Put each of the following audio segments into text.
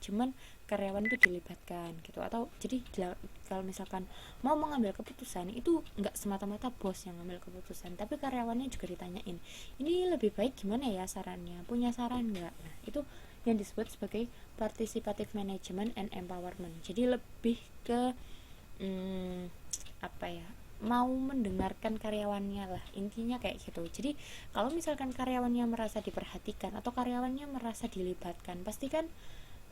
manajemen karyawan itu dilibatkan gitu. Atau jadi kalau misalkan mau mengambil keputusan itu nggak semata-mata bos yang ngambil keputusan, tapi karyawannya juga ditanyain, ini lebih baik gimana ya sarannya, punya saran nggak. Nah itu yang disebut sebagai participative management and empowerment. Jadi lebih ke apa ya, mau mendengarkan karyawannya lah, intinya kayak gitu. Jadi kalau misalkan karyawannya merasa diperhatikan atau karyawannya merasa dilibatkan, pasti kan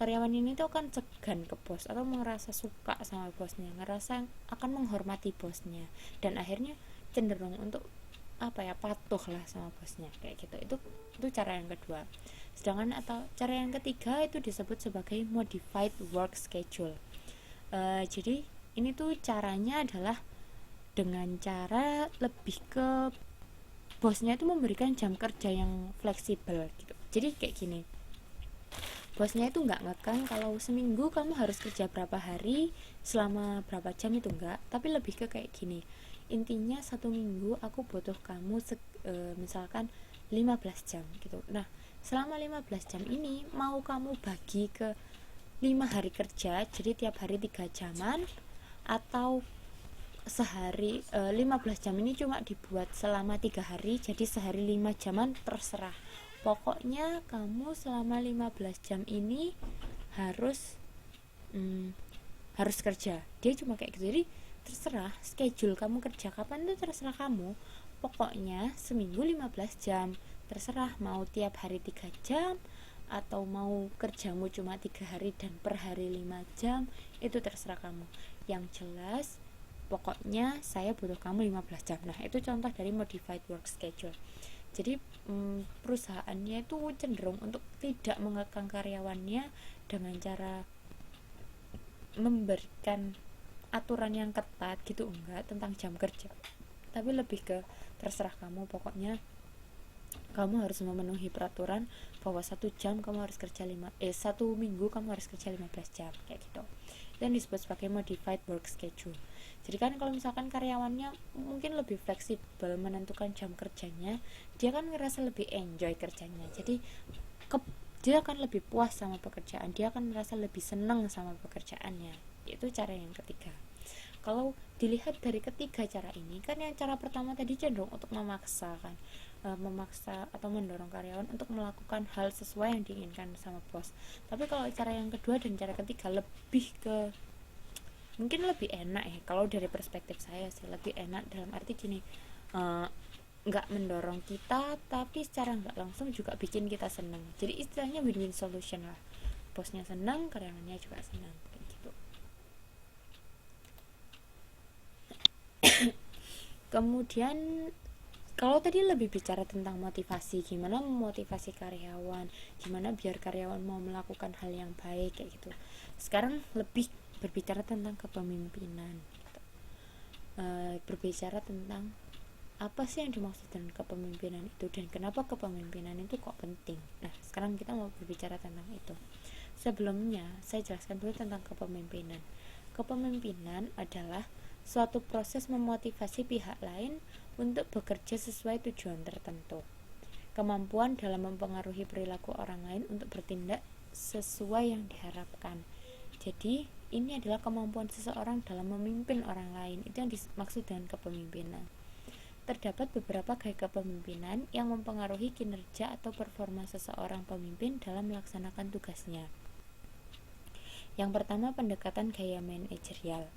karyawan ini tuh akan segan ke bos atau merasa suka sama bosnya, ngerasa akan menghormati bosnya, dan akhirnya cenderung untuk apa ya, patuh lah sama bosnya kayak gitu. Itu cara yang kedua. Sedangkan atau cara yang ketiga itu disebut sebagai modified work schedule. Jadi ini tuh caranya adalah dengan cara lebih ke bosnya itu memberikan jam kerja yang fleksibel gitu. Jadi kayak gini, bosnya itu nggak ngekang kalau seminggu kamu harus kerja berapa hari selama berapa jam, itu enggak, tapi lebih ke kayak gini, intinya satu minggu aku butuh kamu misalkan 15 jam gitu. Nah selama 15 jam ini mau kamu bagi ke 5 hari kerja, jadi tiap hari 3 jaman, atau sehari 15 jam ini cuma dibuat selama 3 hari, jadi sehari 5 jaman, terserah. Pokoknya kamu selama 15 jam ini harus harus kerja. Dia cuma kayak gitu. Jadi terserah schedule kamu kerja kapan itu terserah kamu. Pokoknya seminggu 15 jam. Terserah mau tiap hari 3 jam atau mau kerjamu cuma 3 hari dan per hari 5 jam, itu terserah kamu. Yang jelas pokoknya saya butuh kamu 15 jam. Nah itu contoh dari modified work schedule. Jadi perusahaannya itu cenderung untuk tidak mengekang karyawannya dengan cara memberikan aturan yang ketat gitu, enggak, tentang jam kerja, tapi lebih ke terserah kamu, pokoknya kamu harus memenuhi peraturan bahwa satu minggu kamu harus kerja 15 jam kayak gitu. Dan disebut sebagai modified work schedule. Jadi kan kalau misalkan karyawannya mungkin lebih fleksibel menentukan jam kerjanya, dia kan ngerasa lebih enjoy kerjanya. Jadi dia akan lebih puas sama pekerjaan, dia akan merasa lebih senang sama pekerjaannya. Itu cara yang ketiga. Kalau dilihat dari ketiga cara ini, kan yang cara pertama tadi cenderung untuk memaksa kan, memaksa atau mendorong karyawan untuk melakukan hal sesuai yang diinginkan sama bos. Tapi kalau cara yang kedua dan cara ketiga lebih ke, mungkin lebih enak ya, kalau dari perspektif saya sih lebih enak dalam arti gini, nggak mendorong kita tapi secara nggak langsung juga bikin kita senang. Jadi istilahnya win-win solution lah, bosnya senang, karyawannya juga senang kayak gitu. Kemudian kalau tadi lebih bicara tentang motivasi, gimana memotivasi karyawan, gimana biar karyawan mau melakukan hal yang baik kayak gitu. Sekarang lebih berbicara tentang kepemimpinan gitu. Berbicara tentang apa sih yang dimaksud dengan kepemimpinan itu dan kenapa kepemimpinan itu kok penting. Nah sekarang kita mau berbicara tentang itu. Sebelumnya saya jelaskan dulu tentang kepemimpinan. Kepemimpinan adalah suatu proses memotivasi pihak lain untuk bekerja sesuai tujuan tertentu. Kemampuan dalam mempengaruhi perilaku orang lain untuk bertindak sesuai yang diharapkan. Jadi ini adalah kemampuan seseorang dalam memimpin orang lain. Itu yang dimaksud dengan kepemimpinan. Terdapat beberapa gaya kepemimpinan yang mempengaruhi kinerja atau performa seseorang pemimpin dalam melaksanakan tugasnya. Yang pertama, pendekatan gaya manajerial.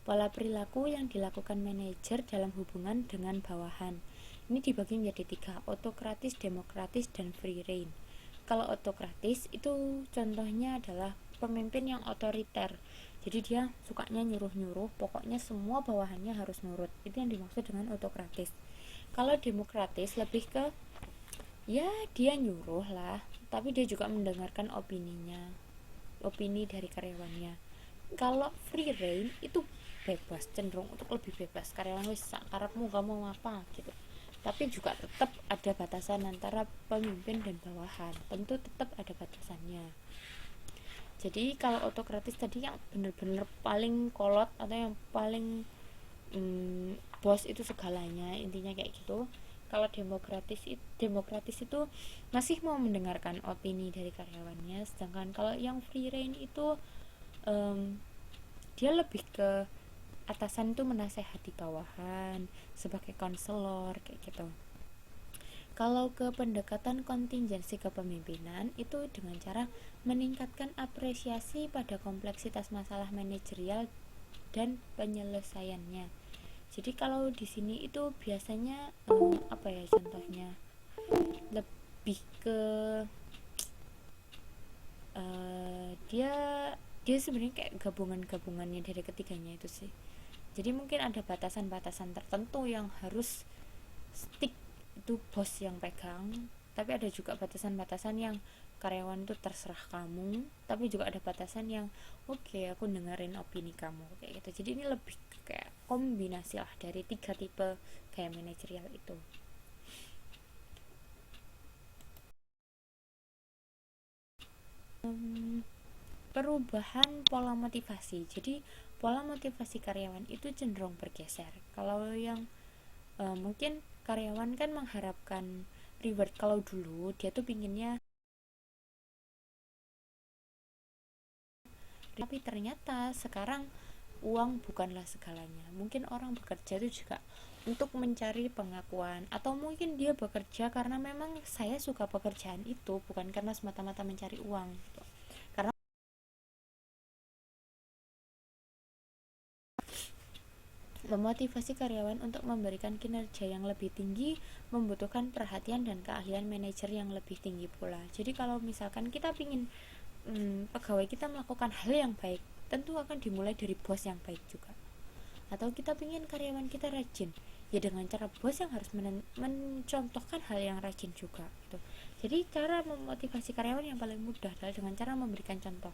Pola perilaku yang dilakukan manajer dalam hubungan dengan bawahan. Ini dibagi menjadi 3, autokratis, demokratis, dan free reign. Kalau autokratis itu contohnya adalah pemimpin yang otoriter. Jadi dia sukanya nyuruh-nyuruh, pokoknya semua bawahannya harus nurut. Itu yang dimaksud dengan autokratis. Kalau demokratis lebih ke ya dia nyuruh lah, tapi dia juga mendengarkan opini dari karyawannya. Kalau free reign itu bebas, cenderung untuk lebih bebas, karyawan wis sakarepmu kamu mau apa gitu. Tapi juga tetap ada batasan antara pemimpin dan bawahan, tentu tetap ada batasannya. Jadi kalau autokratis tadi yang benar-benar paling kolot atau yang paling bos itu segalanya, intinya kayak gitu. kalau demokratis itu masih mau mendengarkan opini dari karyawannya, sedangkan kalau yang free reign itu dia lebih ke atasan itu menasehati bawahan sebagai konselor kayak gitu. Kalau ke pendekatan kontingensi kepemimpinan itu dengan cara meningkatkan apresiasi pada kompleksitas masalah manajerial dan penyelesaiannya. Jadi kalau di sini itu biasanya apa ya contohnya, lebih ke dia dia sebenarnya kayak gabungannya dari ketiganya itu sih. Jadi mungkin ada batasan-batasan tertentu yang harus stick, itu bos yang pegang, tapi ada juga batasan-batasan yang karyawan itu terserah kamu, tapi juga ada batasan yang oke, aku dengerin opini kamu kayak gitu. Jadi ini lebih kayak kombinasi lah dari 3 tipe kayak manajerial itu. Perubahan pola motivasi. Jadi pola motivasi karyawan itu cenderung bergeser. Kalau yang mungkin karyawan kan mengharapkan reward. Kalau dulu dia tuh pinginnya, tapi ternyata sekarang uang bukanlah segalanya. Mungkin orang bekerja itu juga untuk mencari pengakuan, atau mungkin dia bekerja karena memang saya suka pekerjaan itu, bukan karena semata-mata mencari uang gitu. Karena memotivasi karyawan untuk memberikan kinerja yang lebih tinggi membutuhkan perhatian dan keahlian manajer yang lebih tinggi pula. Jadi kalau misalkan kita ingin pegawai kita melakukan hal yang baik, tentu akan dimulai dari bos yang baik juga. Atau kita ingin karyawan kita rajin, ya dengan cara bos yang harus mencontohkan hal yang rajin juga gitu. Jadi cara memotivasi karyawan yang paling mudah adalah dengan cara memberikan contoh.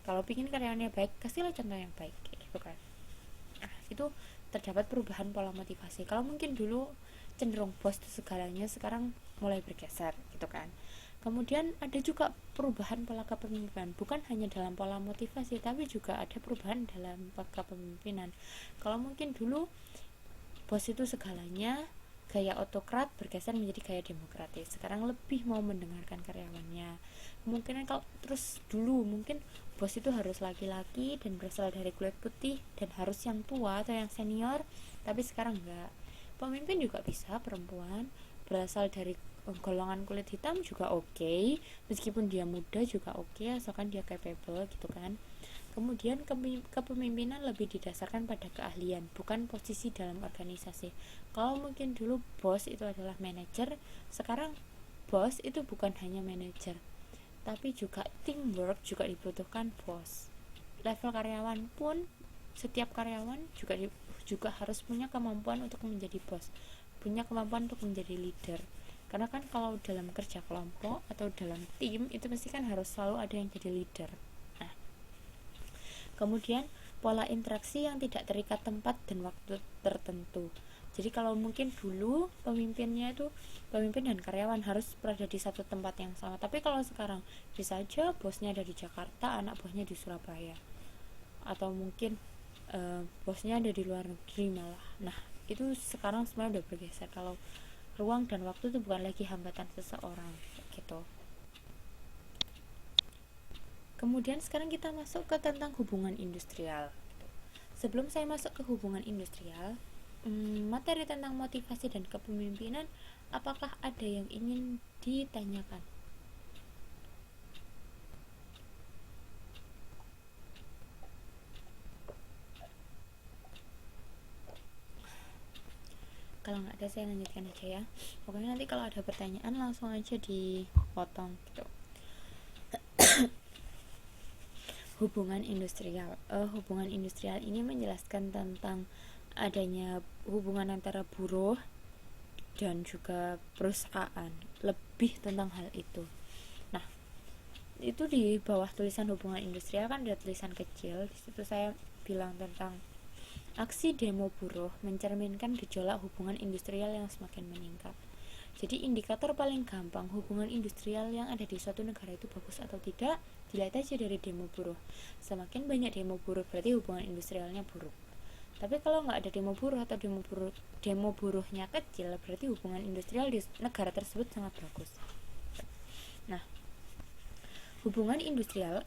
Kalau ingin karyawannya baik, kasihlah contoh yang baik gitu kan. Nah, itu terdapat perubahan pola motivasi. Kalau mungkin dulu cenderung bos itu segalanya, sekarang mulai bergeser gitu kan. Kemudian ada juga perubahan pola kepemimpinan, bukan hanya dalam pola motivasi, tapi juga ada perubahan dalam kepemimpinan. Kalau mungkin dulu bos itu segalanya, gaya otokrat bergeser menjadi gaya demokratis. Sekarang lebih mau mendengarkan karyawannya. Kemungkinan kalau terus dulu mungkin bos itu harus laki-laki dan berasal dari kulit putih dan harus yang tua atau yang senior, tapi sekarang enggak. Pemimpin juga bisa perempuan, berasal dari golongan kulit hitam juga oke, meskipun dia muda juga oke, asalkan dia capable gitu kan. Kemudian kepemimpinan lebih didasarkan pada keahlian, bukan posisi dalam organisasi. Kalau mungkin dulu bos itu adalah manajer, sekarang bos itu bukan hanya manajer, tapi juga teamwork juga dibutuhkan bos. Level karyawan pun, setiap karyawan juga harus punya kemampuan untuk menjadi bos, punya kemampuan untuk menjadi leader. Karena kan kalau dalam kerja kelompok atau dalam tim itu pasti kan harus selalu ada yang jadi leader. Nah, kemudian pola interaksi yang tidak terikat tempat dan waktu tertentu. Jadi kalau mungkin dulu pemimpin dan karyawan harus berada di satu tempat yang sama, tapi kalau sekarang bisa aja bosnya ada di Jakarta, anak buahnya di Surabaya, atau mungkin bosnya ada di luar negeri malah. Nah, itu sekarang sebenarnya udah bergeser. Kalau ruang dan waktu itu bukan lagi hambatan seseorang gitu. Kemudian sekarang kita masuk ke tentang hubungan industrial. Sebelum saya masuk ke hubungan industrial, materi tentang motivasi dan kepemimpinan, apakah ada yang ingin ditanyakan? Kalau nggak ada saya lanjutkan aja ya. Pokoknya nanti kalau ada pertanyaan langsung aja dipotong gitu. Hubungan industrial ini menjelaskan tentang adanya hubungan antara buruh dan juga perusahaan, lebih tentang hal itu. Nah, itu di bawah tulisan hubungan industrial kan ada tulisan kecil, di situ saya bilang tentang aksi demo buruh mencerminkan gejolak hubungan industrial yang semakin meningkat. Jadi indikator paling gampang hubungan industrial yang ada di suatu negara itu bagus atau tidak dilihat aja dari demo buruh. Semakin banyak demo buruh berarti hubungan industrialnya buruk. Tapi kalau nggak ada demo buruh atau demo buruhnya kecil, berarti hubungan industrial di negara tersebut sangat bagus. Nah, hubungan industrial